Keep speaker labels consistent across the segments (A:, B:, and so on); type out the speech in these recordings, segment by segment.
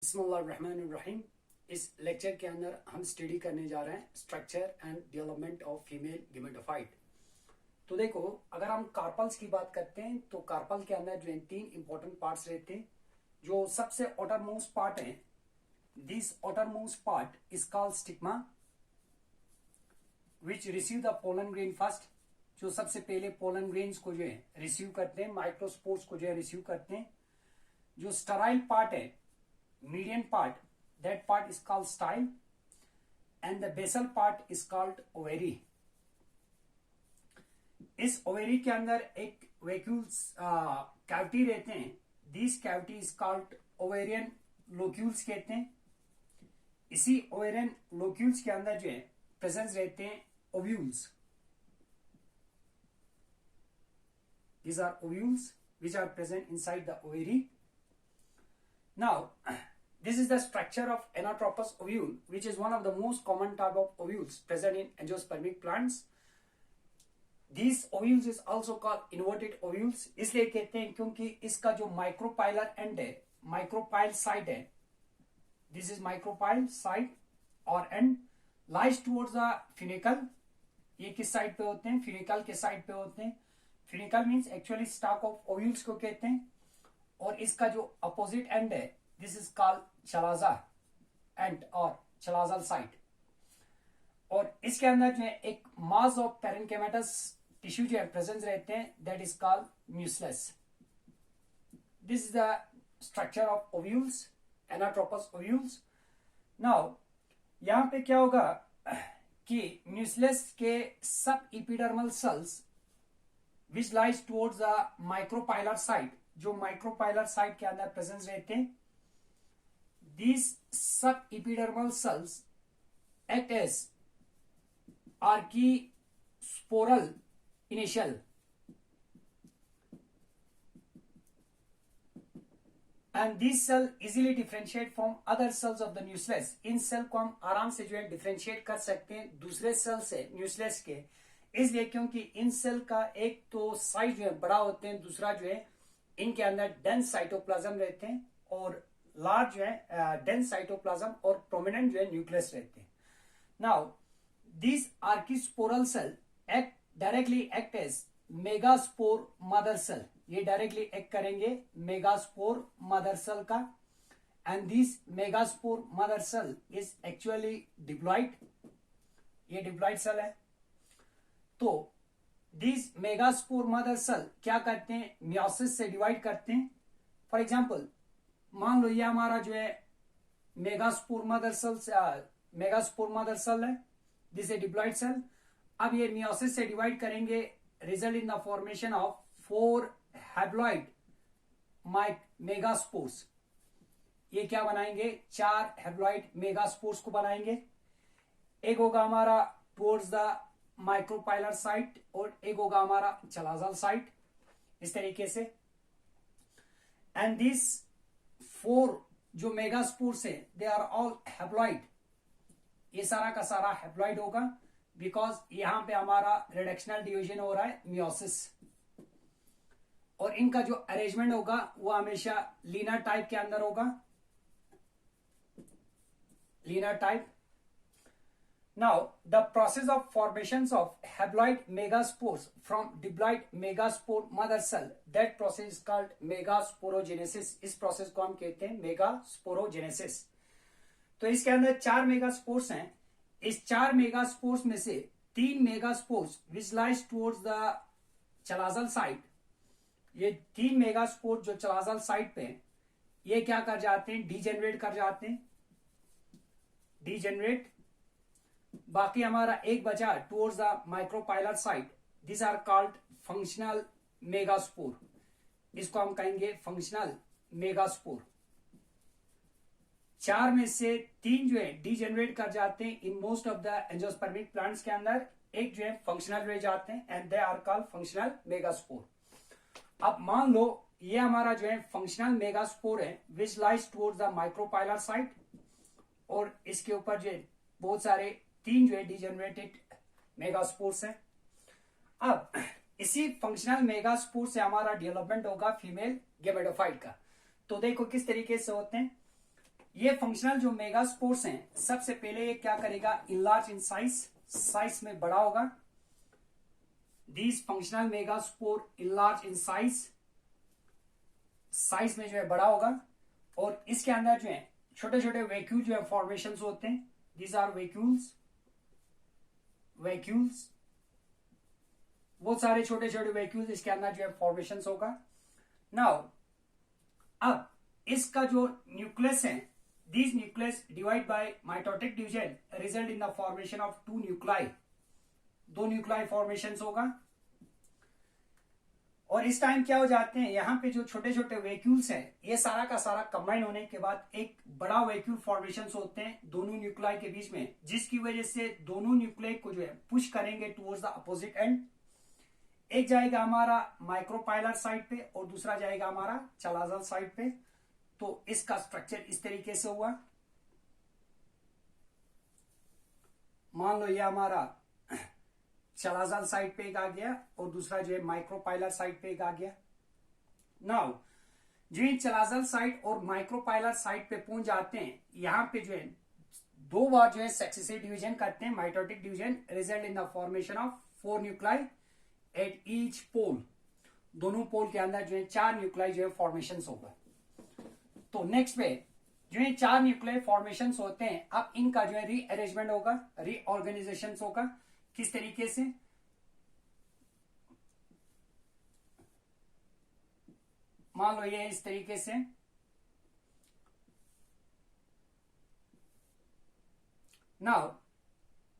A: बिस्मिल्लाहिर्रहमानिर्रहीम। इस लेक्चर के अंदर हम स्टडी करने जा रहे हैं structure and development of female gametophyte. तो देखो, अगर हम कार्पल्स की बात करते हैं तो कार्पल के अंदर जो है तीन इंपॉर्टेंट पार्ट्स रहते हैं। जो सबसे आउटर मोस्ट पार्ट है, this outer most part is called stigma which receive the pollen grain first. जो सबसे पहले पोलन ग्रेन्स को जो है रिसीव करते हैं, माइक्रोस्पोर्स को जो है रिसीव करते हैं। जो स्टराइल पार्ट है, median part, that part is called style, and the basal part is called ovary. इस ओवेरी के अंदर एक वैक्यूल्स कैविटी रहते हैं। This cavity is called ovarian locules कहते हैं। इसी ओवेरियन लोक्यूल्स के अंदर जो है प्रेजेंस रहते हैं ovules. These are ovules which are present inside the ovary. Now, this is the structure of anatropous ovule, which is one of the most common type of ovules present in angiospermic plants. These ovules is also called inverted ovules. इसलिए कहते हैं क्योंकि इसका जो micropylar and है, micropyle side है, this is micropyle side और and lies towards the फिनिकल। ये किस साइड पे होते हैं? फिनिकल के साइड पे होते हैं। Funicle means actually stalk of ovules को कहते हैं। और इसका जो अपोजिट एंड है, this is called chalaza end और चलाजल साइड। और इसके अंदर जो है एक मास ऑफ पैरेन्केमेटस टिश्यू जो है प्रेजेंस रहते हैं, that is called nucellus. This is the structure of ovules, anatropous ovules. Now यहां पे क्या होगा कि म्यूसलस के subepidermal cells which lies towards the micropylar side, जो माइक्रोपाइलर साइड के अंदर प्रेजेंस रहते हैं, these subepidermal cells act as archisporal initial and these cell easily differentiate from other cells of the nucleus. इन cell को हम आराम से जो है डिफरेंशिएट कर सकते हैं दूसरे सेल से, न्यूक्लियस के, इसलिए क्योंकि इन सेल का एक तो साइज जो है बड़ा होते हैं, दूसरा जो है इनके अंदर डेंस साइटोप्लाज्म रहते हैं और लार्ज जो है डेंस साइटोप्लाज्म और प्रोमिनेंट जो है न्यूक्लियस रहते हैं। Now this archesporial cell act directly act as megaspore mother cell. ये डायरेक्टली एक्ट करेंगे मेगास्पोर मदर सेल का। And this megaspore mother cell is actually diploid. ये डिप्लॉइड सेल है। तो दिस मेगास्पोर मदर सेल क्या करते हैं? मियोसिस से डिवाइड करते हैं। फॉर एग्जाम्पल, मान लो ये हमारा जो है मेगास्पोर मदर सेल है, दिस ए डिप्लॉइड सेल। अब ये मियोसिस से डिवाइड करेंगे, result in the formation of 4 haploid megaspores. ये क्या बनाएंगे? 4 हैप्लॉइड मेगास्पोर्स को बनाएंगे। एक होगा हमारा टुवर्ड्स द माइक्रोपाइलर साइट और एक होगा हमारा चलाजल साइट, इस तरीके से। एंड दिस 4 जो मेगास्पोर्स है, दे आर ऑल हैप्लॉइड। ये सारा का सारा हैप्लॉइड होगा बिकॉज यहां पे हमारा रिडक्शनल डिवीजन हो रहा है, मियोसिस। और इनका जो अरेंजमेंट होगा वो हमेशा लीनर टाइप के अंदर होगा, linear type. Now, the process of formations of haploid megaspores from diploid megaspore mother cell, that process is called megasporogenesis. इस process को हम कहते हैं megasporogenesis। तो इसके अंदर 4 मेगास्पोर्स हैं। इस 4 मेगास्पोर्स में से 3 megaspores which lies towards the चलाजल side, ये 3 मेगास्पोर्स जो चलाजल साइड पे हैं, ये क्या कर जाते हैं? डीजेनरेट कर जाते हैं, डीजेनरेट। बाकी हमारा एक बचा towards the micropylar side, this are called functional megaspore. इसको हम कहेंगे फंक्शनल मेगास्पोर। 4 में से 3 जो है डीजेनरेट कर जाते हैं in most of the angiospermic plants के अंदर, एक जो है फंक्शनल रह जाते हैं and they are called functional megaspore. अब मान लो ये हमारा जो है फंक्शनल मेगास्पोर है विच lies towards the micropylar side, और इसके ऊपर जो है बहुत सारे 3 जो है डीजेनरेटेड मेगास्पोर्स हैं। अब इसी फंक्शनल मेगास्पोर से हमारा डेवलपमेंट होगा फीमेल गेमेटोफाइट का। तो देखो किस तरीके से होते हैं। ये फंक्शनल जो मेगास्पोर्स हैं, सबसे पहले ये क्या करेगा, इनलार्ज इन साइज, साइज में बड़ा होगा। These functional megaspore enlarge in size, size में जो है बड़ा होगा। और इसके अंदर जो है छोटे छोटे वैक्यूल जो है फॉर्मेशन होते हैं, दीज आर वैक्यूल्स, वैक्यूल्स, बहुत सारे छोटे छोटे वैक्यूल्स इसके अंदर जो है फॉर्मेशन होगा। नाउ अब इसका जो न्यूक्लियस है, these nucleus divide by mitotic division result in the formation of two nuclei, दो न्यूक्लाई फॉर्मेशन होगा। और इस टाइम क्या हो जाते हैं, यहाँ पे जो छोटे छोटे वैक्यूल्स हैं ये सारा का सारा कंबाइन होने के बाद एक बड़ा वैक्यूल फॉर्मेशन होते हैं दोनों न्यूक्लाई के बीच में, जिसकी वजह से दोनों न्यूक्लाई को जो है पुश करेंगे टुवर्ड्स द अपोजिट एंड। एक जाएगा हमारा माइक्रोपाइलर साइड पे और दूसरा जाएगा हमारा चलाजल साइड पे। तो इसका स्ट्रक्चर इस तरीके से हुआ। मान लो ये हमारा चलाजल साइड पे एक आ गया और दूसरा जो है माइक्रोपाइलर साइड पे एक आ गया। नाउ जो चलाजल साइड और माइक्रोपाइलर साइड पे पहुंच जाते हैं, यहां पे जो है दो बार जो है सक्सेसिव डिवीजन करते हैं, mitotic division, result in the formation of 4 nuclei at each pole. दोनों पोल के अंदर जो है 4 न्यूक्लाई जो है फॉर्मेशन होगा। तो नेक्स्ट पे जो है 4 न्यूक्लियर फॉर्मेशन होते हैं, अब इनका जो है रीअरेंजमेंट होगा, रीऑर्गेनाइजेशन होगा। किस तरीके से, मान लो ये इस तरीके से, नाउ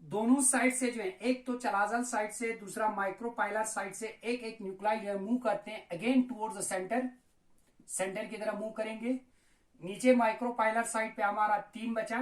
A: दोनों साइड से जो है, एक तो चलाजल साइड से, दूसरा माइक्रोपाइलर साइड से एक एक न्यूक्लाई जो है मूव करते हैं again towards the centre, centre की तरफ मूव करेंगे। नीचे माइक्रोपाइलर साइड पे हमारा 3 बचा,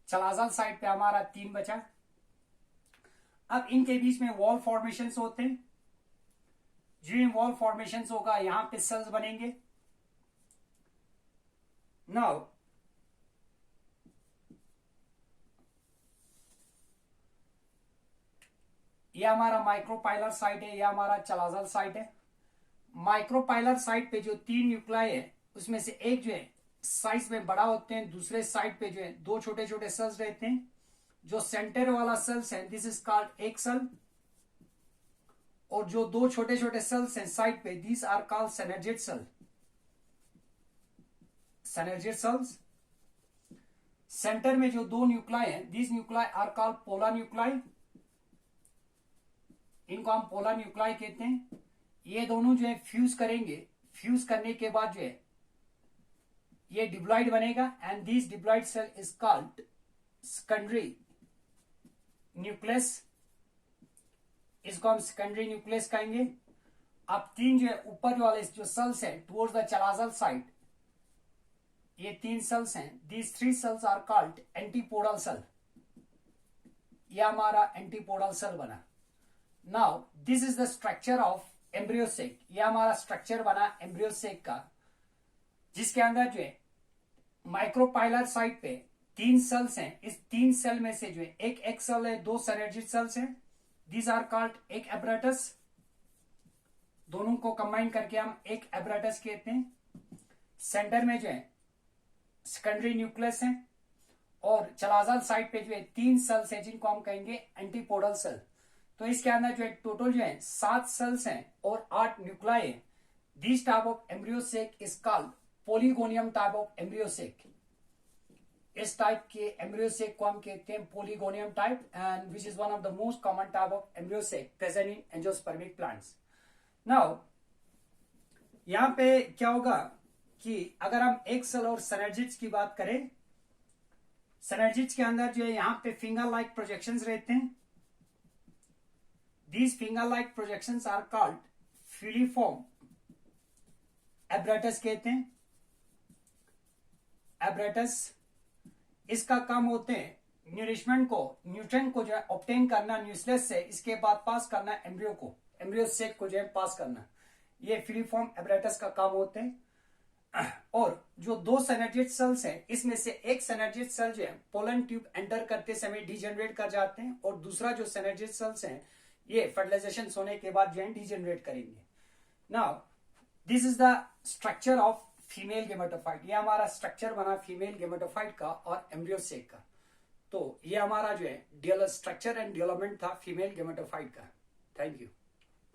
A: चलाजल साइड पे हमारा 3 बचा। अब इनके बीच में वॉल फॉर्मेशन होते हैं। जो वॉल फॉर्मेशन होगा यहां पे सेल्स बनेंगे। नाउ ये हमारा माइक्रोपाइलर साइड है, यह हमारा चलाजल साइड है। माइक्रोपाइलर साइड पे जो 3 न्यूक्लाई है उसमें से एक जो है साइज में बड़ा होते हैं, दूसरे साइड पे जो है 2 छोटे छोटे सेल्स रहते हैं। जो सेंटर वाला सेल्स है this is called egg cell, और जो 2 छोटे छोटे सेल्स हैं साइड पे these are called synergid cell, synergid cells. Centre में जो 2 न्यूक्लाई है these nuclei are called polar nuclei, इनको हम पोलर न्यूक्लाई कहते हैं। ये दोनों जो है फ्यूज करेंगे, फ्यूज करने के बाद जो है ये डिप्लॉइड बनेगा and this diploid cell is called secondary nucleus, इसको हम सेकेंडरी न्यूक्लियस कहेंगे। अब 3 जो है ऊपर वाले जो सेल्स है टुवर्ड्स द चलाजल साइड, ये 3 सेल्स हैं, these 3 cells are called antipodal cell, यह हमारा एंटीपोडल सेल बना। Now this is the structure of embryo sac, यह हमारा स्ट्रक्चर बना एम्ब्रियो सेक का, जिसके अंदर जो है माइक्रोपाइलर साइड पे 3 सेल्स हैं। इस 3 सेल में से जो है एक सेल है, 2 सिनर्जिड सेल्स हैं, दीज आर कॉल्ड एक एब्रेटस। दोनों को कंबाइन करके हम एक एब्रेटस कहते हैं। सेंटर में जो है सेकेंडरी न्यूक्लियस है और चलाजल साइड पे जो है 3 सेल्स है जिनको हम कहेंगे एंटीपोडल सेल। तो इसके अंदर जो है टोटल जो है 7 सेल्स हैं और 8 न्यूक्लाई है। This type of embryo sac is called polygonum type of embryo sac. इस टाइप के एम्ब्रियो सेक को हम कहते हैं polygonum type, and which is one of the most common type of embryo sac present in angiospermic plants. Now यहां पे क्या होगा कि अगर हम एक सेल और सिनर्जिड्स की बात करें, सिनर्जिड्स के अंदर जो है यहां पे फिंगर लाइक प्रोजेक्शंस रहते हैं। These finger-like projections are called filiform apparatus कहते हैं। apparatus इसका काम होते हैं न्यूरिशमेंट को, न्यूट्रिएंट को जो है ऑब्टेन करना न्यूक्लियस से, इसके बाद पास करना एम्ब्रियो को, एम्ब्रियो सेक को जो है पास करना, ये फिलिफॉर्म apparatus का काम होते हैं। और जो 2 सिनर्जिड सेल्स हैं इसमें से एक सिनर्जिड सेल जो है पोलन ट्यूब एंटर करते समय डिजेनरेट कर जाते हैं और दूसरा जो सिनर्जिड सेल्स हैं ये फर्टिलाइजेशन होने के बाद जो है डिजेनरेट करेंगे। Now this is the structure of female gametophyte. ये हमारा स्ट्रक्चर बना फीमेल गेमेटोफाइट का और एम्ब्रियो सेक का। तो ये हमारा जो है स्ट्रक्चर एंड डेवलपमेंट था फीमेल गेमेटोफाइट का। Thank you.